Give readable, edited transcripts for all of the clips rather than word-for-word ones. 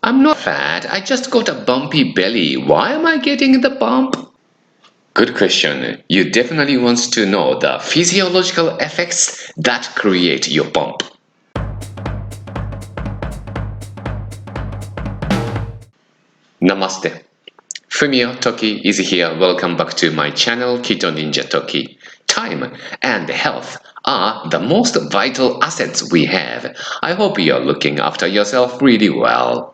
I'm not fat, I just got a bumpy belly. Why am I getting the bump? Good question. You definitely want to know the physiological effects that create your bump. Namaste. Fumio Toki is here. Welcome back to my channel Keto Ninja Toki. Time and health are the most vital assets we have. I hope you're looking after yourself really well.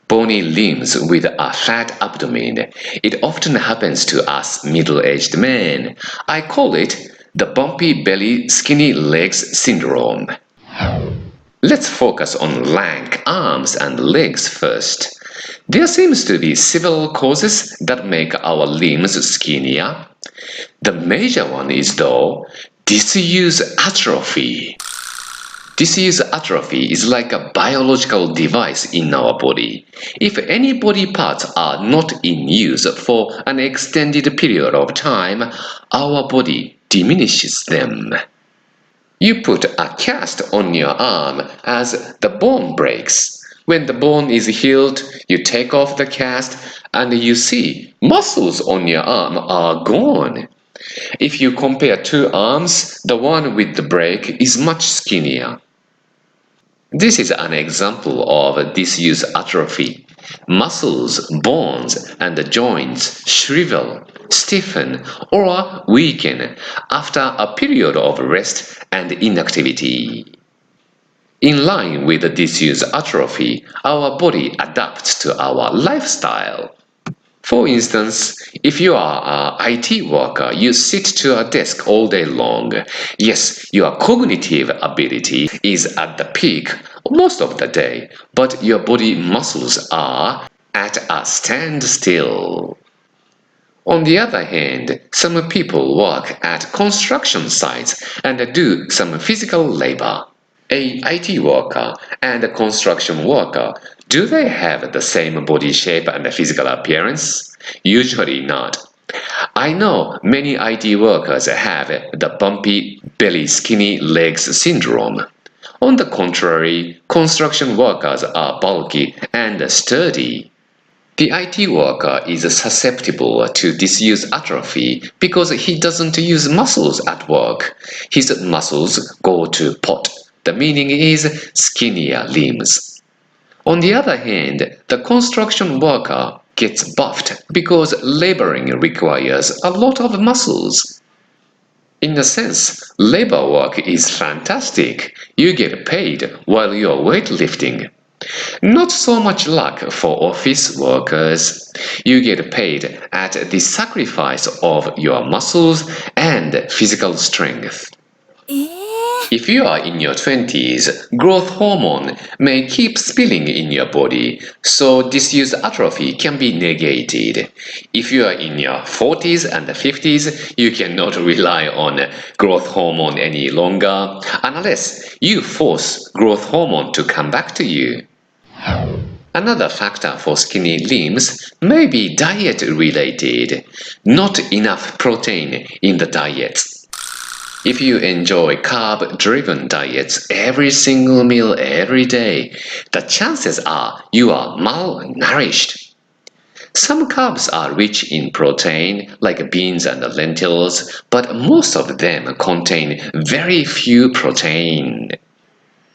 Bony limbs with a fat abdomen. It often happens to us middle-aged men. I call it the bumpy belly, skinny legs syndrome. Let's focus on lank arms and legs first. There seems to be several causes that make our limbs skinnier. The major one is, though, disuse atrophy. Disuse atrophy is like a biological device in our body. If any body parts are not in use for an extended period of time, our body diminishes them. You put a cast on your arm as the bone breaks. When the bone is healed, you take off the cast and you see muscles on your arm are gone. If you compare two arms, the one with the break is much skinnier. This is an example of disuse atrophy. Muscles, bones, and the joints shrivel, stiffen, or weaken after a period of rest and inactivity. In line with the disuse atrophy, our body adapts to our lifestyle. For instance, if you are an IT worker, you sit to a desk all day long. Yes, your cognitive ability is at the peak most of the day, but your body muscles are at a standstill. On the other hand, some people work at construction sites and do some physical labor. A IT worker and a construction worker, do they have the same body shape and physical appearance? Usually not. I know many IT workers have the bumpy belly skinny legs syndrome. On the contrary, construction workers are bulky and sturdy. The IT worker is susceptible to disuse atrophy because he doesn't use muscles at work. His muscles go to pot. The meaning is skinnier limbs. On the other hand, the construction worker gets buffed because laboring requires a lot of muscles. In a sense, labor work is fantastic. You get paid while you're weightlifting. Not so much luck for office workers. You get paid at the sacrifice of your muscles and physical strength. If you are in your 20s, growth hormone may keep spilling in your body, so disuse atrophy can be negated. If you are in your 40s and 50s, you cannot rely on growth hormone any longer unless you force growth hormone to come back to you. Another factor for skinny limbs may be diet related. Not enough protein in the diet. If you enjoy carb-driven diets every single meal every day, the chances are you are malnourished. Some carbs are rich in protein, like beans and lentils, but most of them contain very few protein.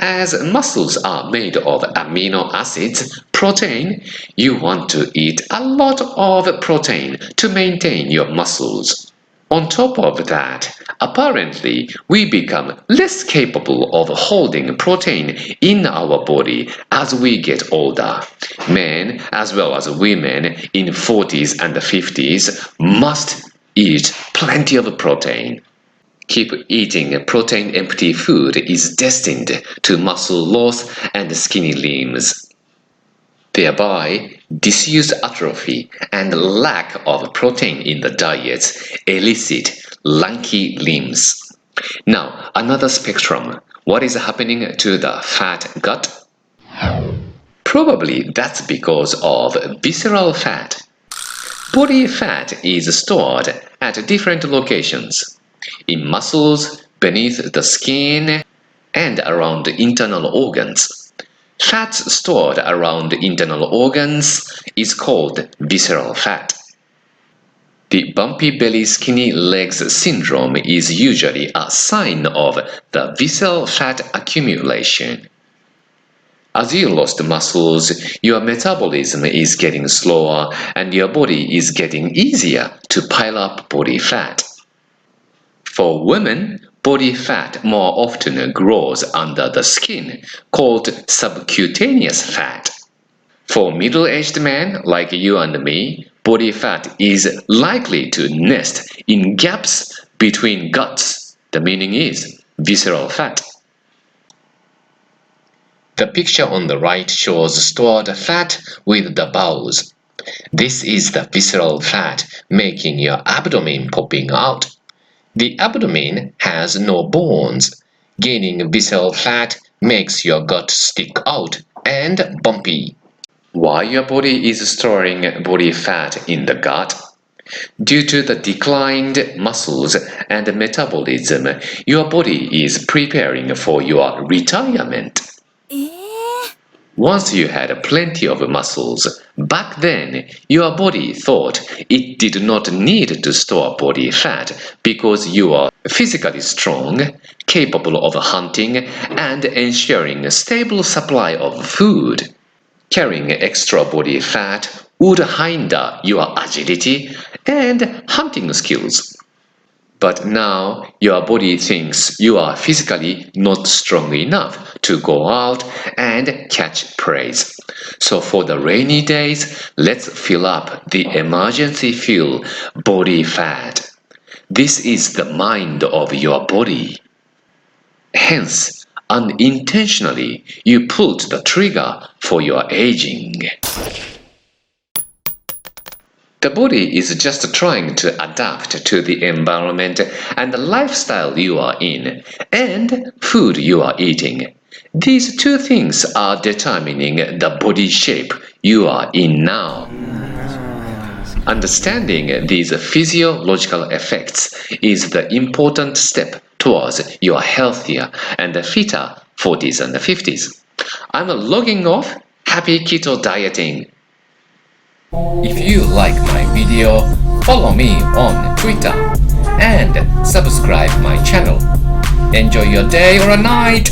As muscles are made of amino acids, protein, you want to eat a lot of protein to maintain your muscles. On top of that, apparently, we become less capable of holding protein in our body as we get older. Men, as well as women in 40s and 50s, must eat plenty of protein. Keep eating protein-empty food is destined to muscle loss and skinny limbs. Thereby, disuse atrophy and lack of protein in the diet elicit lanky limbs. Now, another spectrum. What is happening to the fat gut? Probably that's because of visceral fat. Body fat is stored at different locations. In muscles, beneath the skin, and around the internal organs. Fats stored around internal organs is called visceral fat. The bumpy belly skinny legs syndrome is usually a sign of the visceral fat accumulation. As you lost muscles, your metabolism is getting slower and your body is getting easier to pile up body fat. For women, body fat more often grows under the skin, called subcutaneous fat. For middle-aged men like you and me, body fat is likely to nest in gaps between guts. The meaning is visceral fat. The picture on the right shows stored fat with the bowels. This is the visceral fat making your abdomen popping out. The abdomen has no bones. Gaining visceral fat makes your gut stick out and bumpy. Why your body is storing body fat in the gut? Due to the declined muscles and metabolism, your body is preparing for your retirement. Once you had plenty of muscles, back then your body thought it did not need to store body fat because you are physically strong, capable of hunting, and ensuring a stable supply of food. Carrying extra body fat would hinder your agility and hunting skills. But now your body thinks you are physically not strong enough to go out and catch prey. So for the rainy days, let's fill up the emergency fuel, body fat. This is the mind of your body. Hence, unintentionally, you pulled the trigger for your aging. The body is just trying to adapt to the environment and the lifestyle you are in, and food you are eating. These two things are determining the body shape you are in now. Understanding these physiological effects is the important step towards your healthier and fitter 40s and 50s. I'm logging off. Happy keto dieting! If you like my video, follow me on Twitter and subscribe my channel. Enjoy your day or a night!